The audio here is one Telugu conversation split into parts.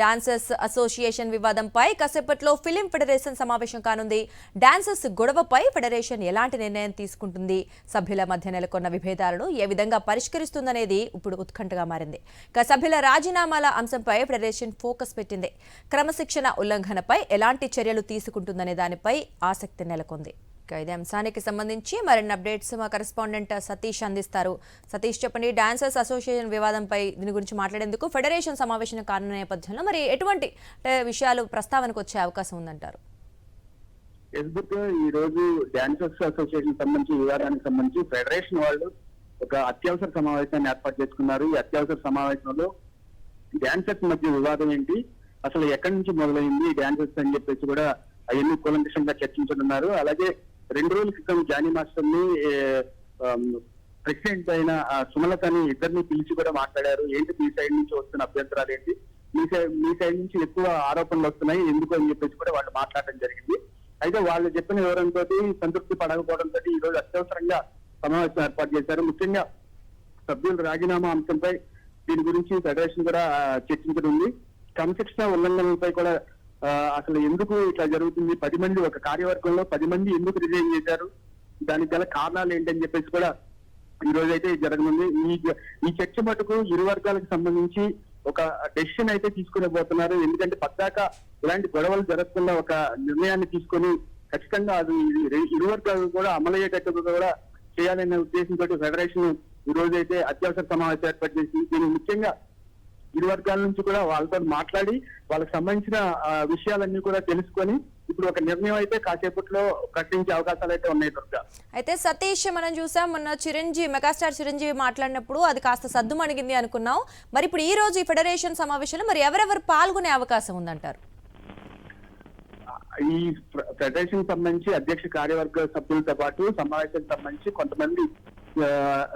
డాన్సర్స్ అసోసియేషన్ వివాదంపై కాసేపట్లో ఫిలిం ఫెడరేషన్ సమావేశం కానుంది. డాన్సర్స్ గొడవపై ఫెడరేషన్ ఎలాంటి నిర్ణయం తీసుకుంటుంది, సభ్యుల మధ్య నెలకొన్న విభేదాలను ఏ విధంగా పరిష్కరిస్తుందనేది ఇప్పుడు ఉత్కంఠగా మారింది. సభ్యుల రాజీనామాల అంశంపై ఫెడరేషన్ ఫోకస్ పెట్టింది. క్రమశిక్షణ ఉల్లంఘనపై ఎలాంటి చర్యలు తీసుకుంటుందనే దానిపై ఆసక్తి నెలకొంది. ఇదే అంశానికి సంబంధించి మరిన్ని అప్డేట్స్ మా కరెస్పాండెంట్ సతీష్ అందిస్తారు. సతీష్, చెప్పండి. డాన్సర్స్ అసోసియేషన్ వివాదంపై దీని గురించి మాట్లాడేందుకు ఫెడరేషన్ సమావేశం కానున్న నేపథ్యంలో మరి ఎటువంటి విషయాలు ప్రస్తావనకు వచ్చే అవకాశం ఉందంటారు? ఈ రోజు డాన్సర్స్ అసోసియేషన్ సంబంధించి వివాదానికి సంబంధించి ఫెడరేషన్ వాళ్ళు ఒక అత్యవసర సమావేశాన్ని ఏర్పాటు చేసుకున్నారు. ఈ అత్యవసర సమావేశంలో డాన్సర్స్ మధ్య వివాదం ఏంటి, అసలు ఎక్కడి నుంచి మొదలైంది డాన్సర్స్ అని చెప్పేసి కూడా అవన్నీ కూలంకషంగా చర్చించనున్నారు. అలాగే 2 రోజుల క్రితం జానీ మాస్టర్ ని ప్రెసిడెంట్ అయిన సుమలతని ఇద్దరిని పిలిచి కూడా మాట్లాడారు. ఏంటి మీ సైడ్ నుంచి వస్తున్న అభ్యంతరాలు ఏంటి, మీ సైడ్ నుంచి ఎక్కువ ఆరోపణలు వస్తున్నాయి ఎందుకు అని చెప్పేసి కూడా వాళ్ళు మాట్లాడడం జరిగింది. అయితే వాళ్ళు చెప్పిన వివరంతో సంతృప్తి పడకపోవడంతో ఈ రోజు అత్యవసరంగా సమావేశం ఏర్పాటు చేశారు. ముఖ్యంగా సభ్యుల రాజీనామా అంశంపై దీని గురించి ఫెడరేషన్ కూడా చర్చించనుంది. క్రమశిక్షణ ఉల్లంఘనలపై కూడా అసలు ఎందుకు ఇట్లా జరుగుతుంది, 10 మంది ఒక కార్యవర్గంలో 10 మంది ఎందుకు రిజైన్ చేశారు, దానికి గల కారణాలు ఏంటని చెప్పేసి కూడా ఈ రోజు అయితే జరగనుంది. ఈ చర్చ మటుకు ఇరు వర్గాలకు సంబంధించి ఒక డెసిషన్ అయితే తీసుకునేబోతున్నారు. ఎందుకంటే పద్దాక ఇలాంటి గొడవలు జరగకుండా ఒక నిర్ణయాన్ని తీసుకొని ఖచ్చితంగా అది ఇరు వర్గాలు కూడా అమలయ్యేటట్టుగా కూడా చేయాలనే ఉద్దేశంతో ఫెడరేషన్ ఈ రోజు అయితే అత్యవసర సమావేశం ఏర్పాటు చేసి దీనికి ముఖ్యంగా ఇరు వర్గాల నుంచి కూడా వాళ్ళతో మాట్లాడి వాళ్ళకి సంబంధించిన విషయాలన్నీ కూడా తెలుసుకొని ఇప్పుడు ఒక నిర్ణయం అయితే కాసేపట్లో ప్రకటించే అవకాశాలు అయితే ఉన్నాయి. దుర్గా, అయితే సతీష్, మనం చూసాం మొన్న మెగాస్టార్ చిరంజీవి మాట్లాడినప్పుడు అది కాస్త సద్దుమణిగింది అనుకున్నాం. మరి ఇప్పుడు ఈ రోజు ఈ ఫెడరేషన్ సమావేశంలో మరి ఎవరెవరు పాల్గొనే అవకాశం ఉందంటారు? ఈ ఫెడరేషన్ సంబంధించి అధ్యక్ష కార్యవర్గ సభ్యులతో పాటు సమావేశానికి సంబంధించి కొంతమంది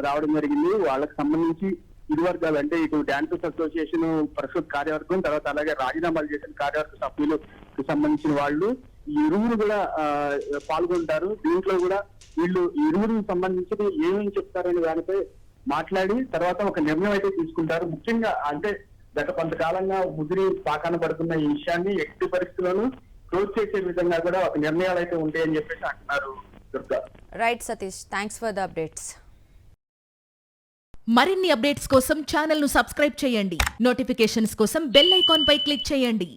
రావడం జరిగింది. వాళ్ళకి సంబంధించి ఇరు వర్గాలు అంటే ఇటు డాన్సర్స్ అసోసియేషన్ ప్రస్తుత కార్యవర్గం, తర్వాత అలాగే రాజీనామాలు చేసిన కార్యవర్గ సభ్యులకు సంబంధించిన వాళ్ళు ఈ ఇరువురు కూడా పాల్గొంటారు. దీంట్లో కూడా వీళ్ళు ఇరువురికి సంబంధించి ఏమేమి చెప్తారనే దానిపై మాట్లాడి తర్వాత ఒక నిర్ణయం అయితే తీసుకుంటారు. ముఖ్యంగా అంటే గత కొంతకాలంగా ముదిరి పాకాన పడుతున్న ఈ విషయాన్ని ఎట్టి పరిస్థితుల్లోనూ క్లోజ్ చేసే విధంగా కూడా ఒక నిర్ణయాలు అయితే ఉంటాయని చెప్పేసి అంటున్నారు. Durga, right Satish, thanks for the updates. మరిన్ని అప్డేట్స్ కోసం ఛానల్ ను సబ్స్క్రైబ్ చేయండి. నోటిఫికేషన్స్ కోసం బెల్ ఐకాన్ పై క్లిక్ చేయండి.